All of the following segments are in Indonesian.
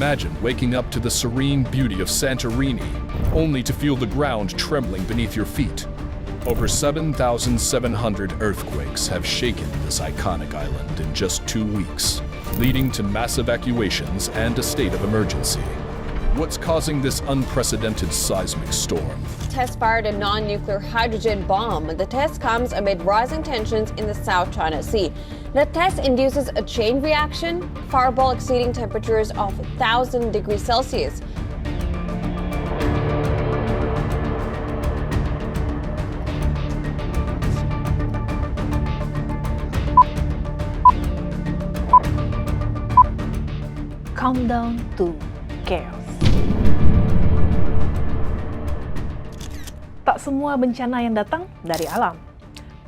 Imagine waking up to the serene beauty of Santorini, only to feel the ground trembling beneath your feet. Over 7,700 earthquakes have shaken this iconic island in just 2 weeks, leading to mass evacuations and a state of emergency. What's causing this unprecedented seismic storm? Test fired a non-nuclear hydrogen bomb. The test comes amid rising tensions in the South China Sea. The test induces a chain reaction, fireball exceeding temperatures of 1,000 degrees Celsius. Countdown to chaos. Tak semua bencana yang datang dari alam.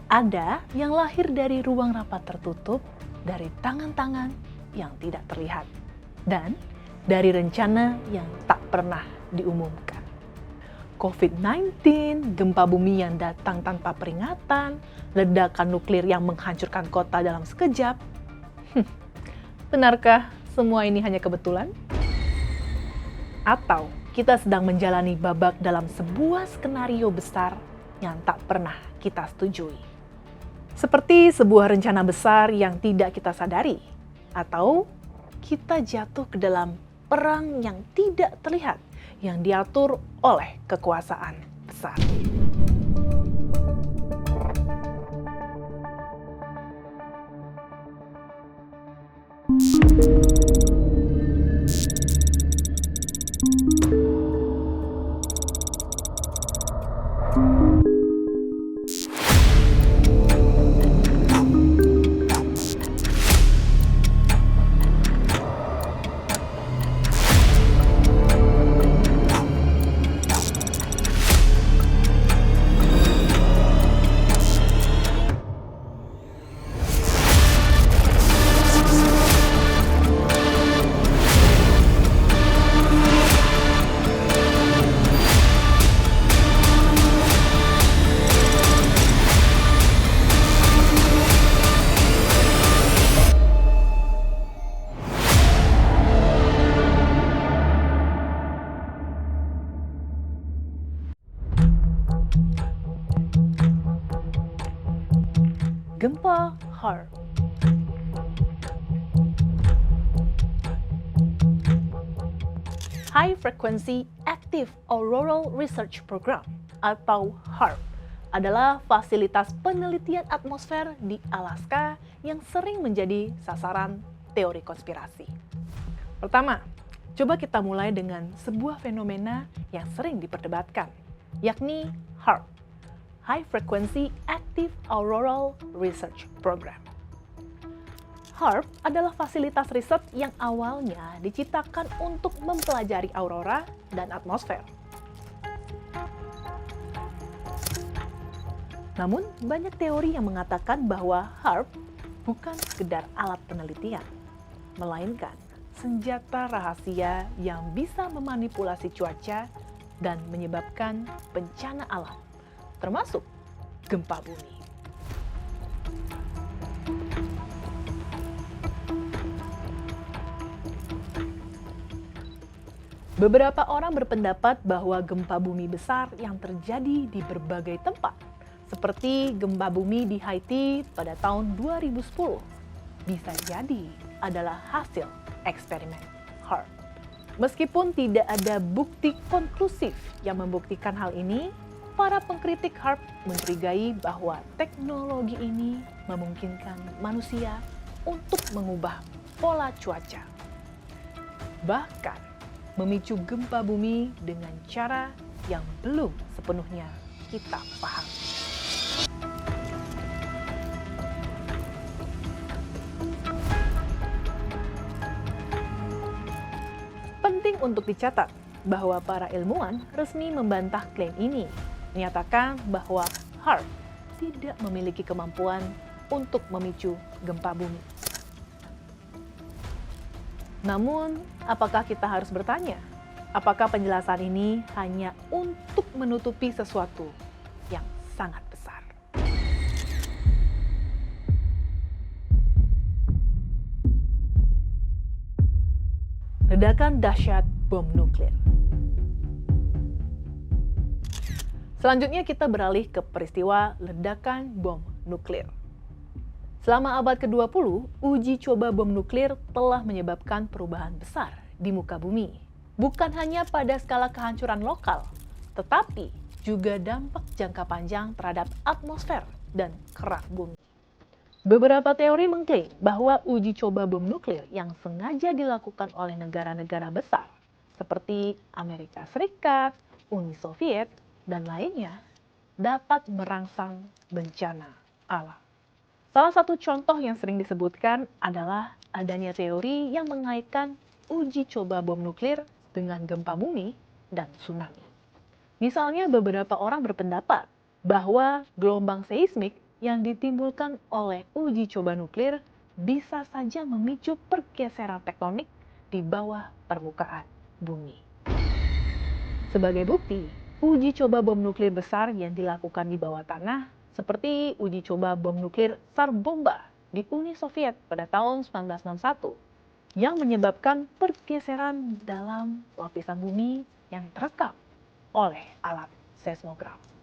Ada yang lahir dari ruang rapat tertutup, dari tangan-tangan yang tidak terlihat, dan dari rencana yang tak pernah diumumkan. COVID-19, gempa bumi yang datang tanpa peringatan, ledakan nuklir yang menghancurkan kota dalam sekejap. Benarkah semua ini hanya kebetulan? Atau kita sedang menjalani babak dalam sebuah skenario besar yang tak pernah kita setujui? Seperti sebuah rencana besar yang tidak kita sadari, atau kita jatuh ke dalam perang yang tidak terlihat yang diatur oleh kekuasaan besar. Gempa HAARP. High Frequency Active Auroral Research Program atau HAARP adalah fasilitas penelitian atmosfer di Alaska yang sering menjadi sasaran teori konspirasi. Pertama, coba kita mulai dengan sebuah fenomena yang sering diperdebatkan, yakni HAARP, High Frequency Active Auroral Research Program. HAARP adalah fasilitas riset yang awalnya diciptakan untuk mempelajari aurora dan atmosfer. Namun, banyak teori yang mengatakan bahwa HAARP bukan sekedar alat penelitian, melainkan senjata rahasia yang bisa memanipulasi cuaca dan menyebabkan bencana alam, termasuk gempa bumi. Beberapa orang berpendapat bahwa gempa bumi besar yang terjadi di berbagai tempat, seperti gempa bumi di Haiti pada tahun 2010, bisa jadi adalah hasil eksperimen HAARP. Meskipun tidak ada bukti konklusif yang membuktikan hal ini, para pengkritik HAARP mencurigai bahwa teknologi ini memungkinkan manusia untuk mengubah pola cuaca, bahkan memicu gempa bumi dengan cara yang belum sepenuhnya kita pahami. Penting untuk dicatat bahwa para ilmuwan resmi membantah klaim ini, menyatakan bahwa HAARP tidak memiliki kemampuan untuk memicu gempa bumi. Namun, apakah kita harus bertanya, apakah penjelasan ini hanya untuk menutupi sesuatu yang sangat besar? Ledakan dahsyat bom nuklir. Selanjutnya kita beralih ke peristiwa ledakan bom nuklir. Selama abad ke-20, uji coba bom nuklir telah menyebabkan perubahan besar di muka bumi. Bukan hanya pada skala kehancuran lokal, tetapi juga dampak jangka panjang terhadap atmosfer dan kerak bumi. Beberapa teori mengklaim bahwa uji coba bom nuklir yang sengaja dilakukan oleh negara-negara besar seperti Amerika Serikat, Uni Soviet, dan lainnya dapat merangsang bencana alam. Salah satu contoh yang sering disebutkan adalah adanya teori yang mengaitkan uji coba bom nuklir dengan gempa bumi dan tsunami. Misalnya beberapa orang berpendapat bahwa gelombang seismik yang ditimbulkan oleh uji coba nuklir bisa saja memicu pergeseran tektonik di bawah permukaan bumi. Sebagai bukti, uji coba bom nuklir besar yang dilakukan di bawah tanah seperti uji coba bom nuklir Tsar Bomba di Uni Soviet pada tahun 1961 yang menyebabkan pergeseran dalam lapisan bumi yang terekam oleh alat seismograf.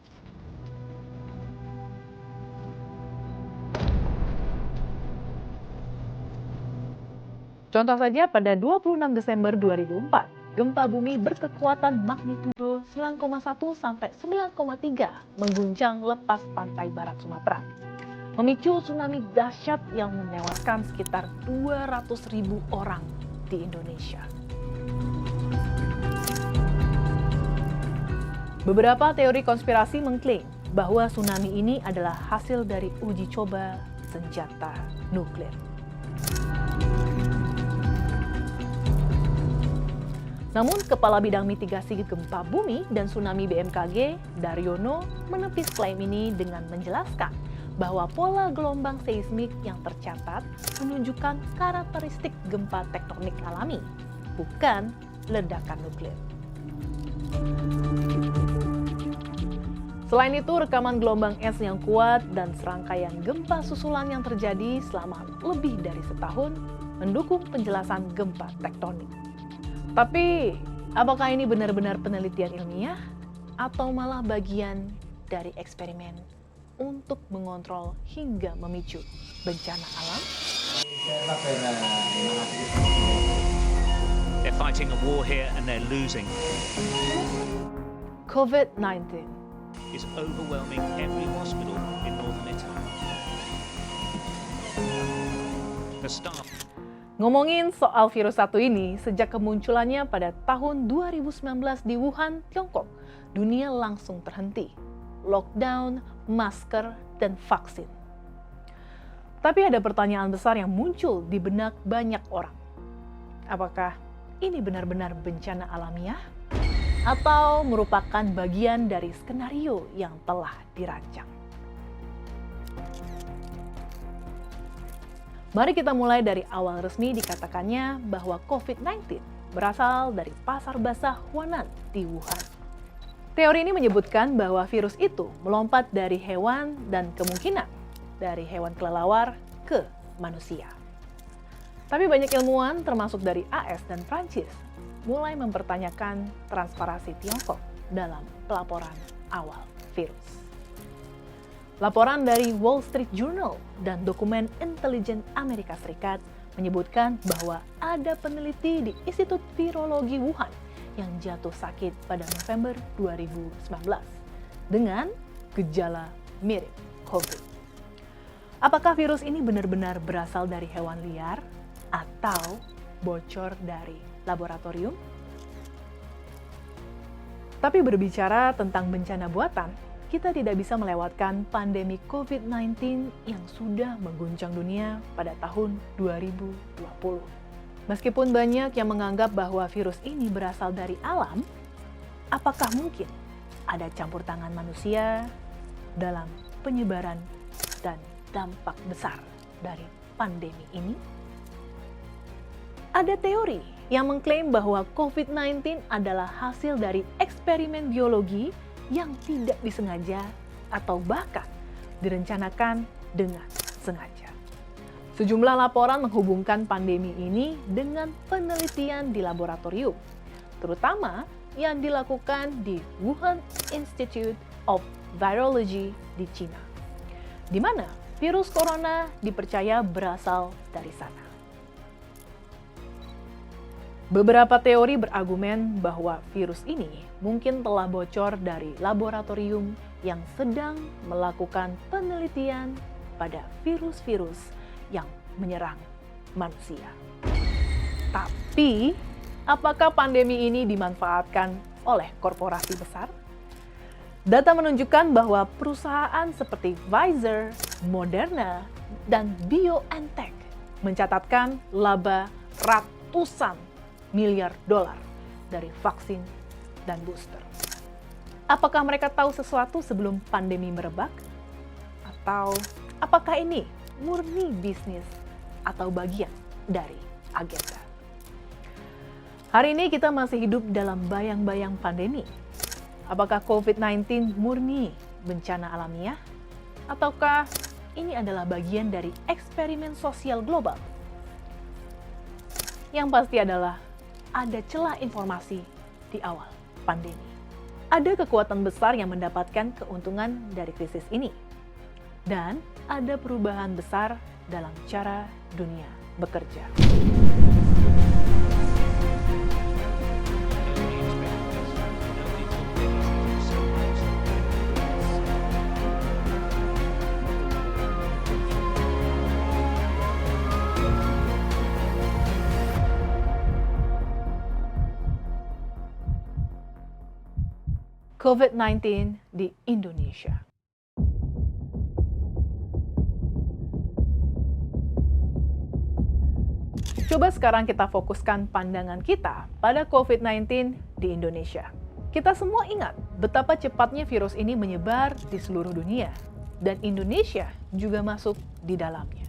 Contoh saja pada 26 Desember 2004, gempa bumi berkekuatan magnitudo 9,1 sampai 9,3 mengguncang lepas pantai barat Sumatera, memicu tsunami dahsyat yang menewaskan sekitar 200.000 orang di Indonesia. Beberapa teori konspirasi mengklaim bahwa tsunami ini adalah hasil dari uji coba senjata nuklir. Namun, Kepala Bidang Mitigasi Gempa Bumi dan Tsunami BMKG, Daryono, menepis klaim ini dengan menjelaskan bahwa pola gelombang seismik yang tercatat menunjukkan karakteristik gempa tektonik alami, bukan ledakan nuklir. Selain itu, rekaman gelombang es yang kuat dan serangkaian gempa susulan yang terjadi selama lebih dari setahun mendukung penjelasan gempa tektonik. Tapi, apakah ini benar-benar penelitian ilmiah atau malah bagian dari eksperimen untuk mengontrol hingga memicu bencana alam? They're fighting a war here and they're losing. COVID-19 Is overwhelming every hospital in northern Italy. The staff Ngomongin soal virus satu ini, sejak kemunculannya pada tahun 2019 di Wuhan, Tiongkok, dunia langsung terhenti. Lockdown, masker, dan vaksin. Tapi ada pertanyaan besar yang muncul di benak banyak orang. Apakah ini benar-benar bencana alamiah? Atau merupakan bagian dari skenario yang telah dirancang? Mari kita mulai dari awal resmi dikatakannya bahwa COVID-19 berasal dari pasar basah Huanan di Wuhan. Teori ini menyebutkan bahwa virus itu melompat dari hewan dan kemungkinan dari hewan kelelawar ke manusia. Tapi banyak ilmuwan termasuk dari AS dan Prancis mulai mempertanyakan transparansi Tiongkok dalam pelaporan awal virus. Laporan dari Wall Street Journal dan dokumen intelijen Amerika Serikat menyebutkan bahwa ada peneliti di Institut Virologi Wuhan yang jatuh sakit pada November 2019 dengan gejala mirip COVID. Apakah virus ini benar-benar berasal dari hewan liar atau bocor dari laboratorium? Tapi berbicara tentang bencana buatan, kita tidak bisa melewatkan pandemi COVID-19 yang sudah mengguncang dunia pada tahun 2020. Meskipun banyak yang menganggap bahwa virus ini berasal dari alam, apakah mungkin ada campur tangan manusia dalam penyebaran dan dampak besar dari pandemi ini? Ada teori yang mengklaim bahwa COVID-19 adalah hasil dari eksperimen biologi yang tidak disengaja atau bahkan direncanakan dengan sengaja. Sejumlah laporan menghubungkan pandemi ini dengan penelitian di laboratorium, terutama yang dilakukan di Wuhan Institute of Virology di Cina, di mana virus corona dipercaya berasal dari sana. Beberapa teori berargumen bahwa virus ini mungkin telah bocor dari laboratorium yang sedang melakukan penelitian pada virus-virus yang menyerang manusia. Tapi, apakah pandemi ini dimanfaatkan oleh korporasi besar? Data menunjukkan bahwa perusahaan seperti Pfizer, Moderna, dan BioNTech mencatatkan laba ratusan miliar dolar dari vaksin dan booster. Apakah mereka tahu sesuatu sebelum pandemi merebak? Atau apakah ini murni bisnis atau bagian dari agenda? Hari ini kita masih hidup dalam bayang-bayang pandemi. Apakah COVID-19 murni bencana alamiah? Ataukah ini adalah bagian dari eksperimen sosial global? Yang pasti adalah ada celah informasi di awal pandemi. Ada kekuatan besar yang mendapatkan keuntungan dari krisis ini. Dan ada perubahan besar dalam cara dunia bekerja. COVID-19 di Indonesia. Coba sekarang kita fokuskan pandangan kita pada COVID-19 di Indonesia. Kita semua ingat betapa cepatnya virus ini menyebar di seluruh dunia, dan Indonesia juga masuk di dalamnya.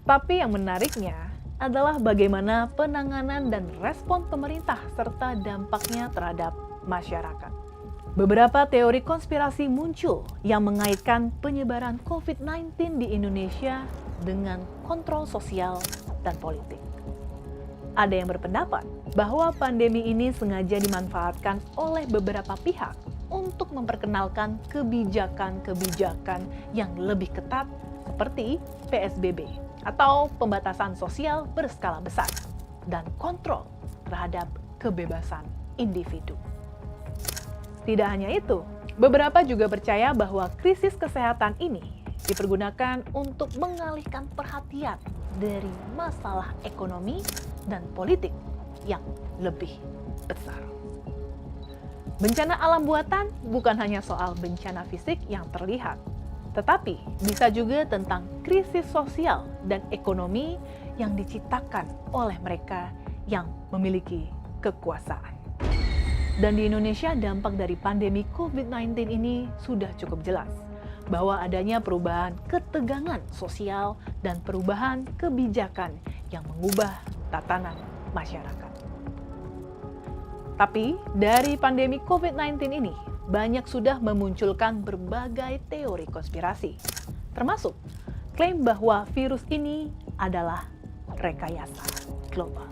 Tapi yang menariknya adalah bagaimana penanganan dan respon pemerintah serta dampaknya terhadap masyarakat. Beberapa teori konspirasi muncul yang mengaitkan penyebaran COVID-19 di Indonesia dengan kontrol sosial dan politik. Ada yang berpendapat bahwa pandemi ini sengaja dimanfaatkan oleh beberapa pihak untuk memperkenalkan kebijakan-kebijakan yang lebih ketat seperti PSBB atau pembatasan sosial berskala besar dan kontrol terhadap kebebasan individu. Tidak hanya itu, beberapa juga percaya bahwa krisis kesehatan ini dipergunakan untuk mengalihkan perhatian dari masalah ekonomi dan politik yang lebih besar. Bencana alam buatan bukan hanya soal bencana fisik yang terlihat, tetapi bisa juga tentang krisis sosial dan ekonomi yang diciptakan oleh mereka yang memiliki kekuasaan. Dan di Indonesia dampak dari pandemi COVID-19 ini sudah cukup jelas, bahwa adanya perubahan ketegangan sosial dan perubahan kebijakan yang mengubah tatanan masyarakat. Tapi dari pandemi COVID-19 ini, banyak sudah memunculkan berbagai teori konspirasi, termasuk klaim bahwa virus ini adalah rekayasa global.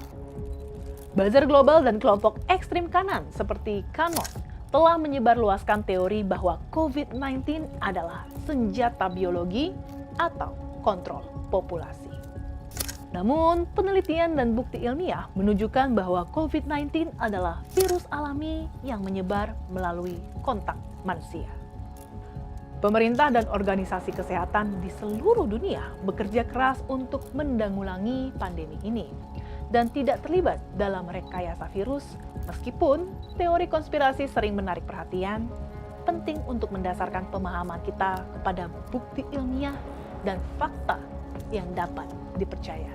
Buzzer global dan kelompok ekstrim kanan seperti QAnon telah menyebarluaskan teori bahwa COVID-19 adalah senjata biologi atau kontrol populasi. Namun, penelitian dan bukti ilmiah menunjukkan bahwa COVID-19 adalah virus alami yang menyebar melalui kontak manusia. Pemerintah dan organisasi kesehatan di seluruh dunia bekerja keras untuk menanggulangi pandemi ini dan tidak terlibat dalam rekayasa virus, meskipun teori konspirasi sering menarik perhatian, penting untuk mendasarkan pemahaman kita kepada bukti ilmiah dan fakta yang dapat dipercaya.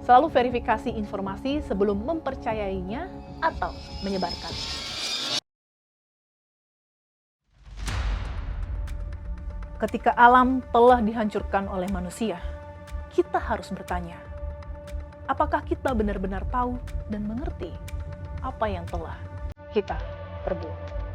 Selalu verifikasi informasi sebelum mempercayainya atau menyebarkannya. Ketika alam telah dihancurkan oleh manusia, kita harus bertanya, apakah kita benar-benar tahu dan mengerti apa yang telah kita perbuat?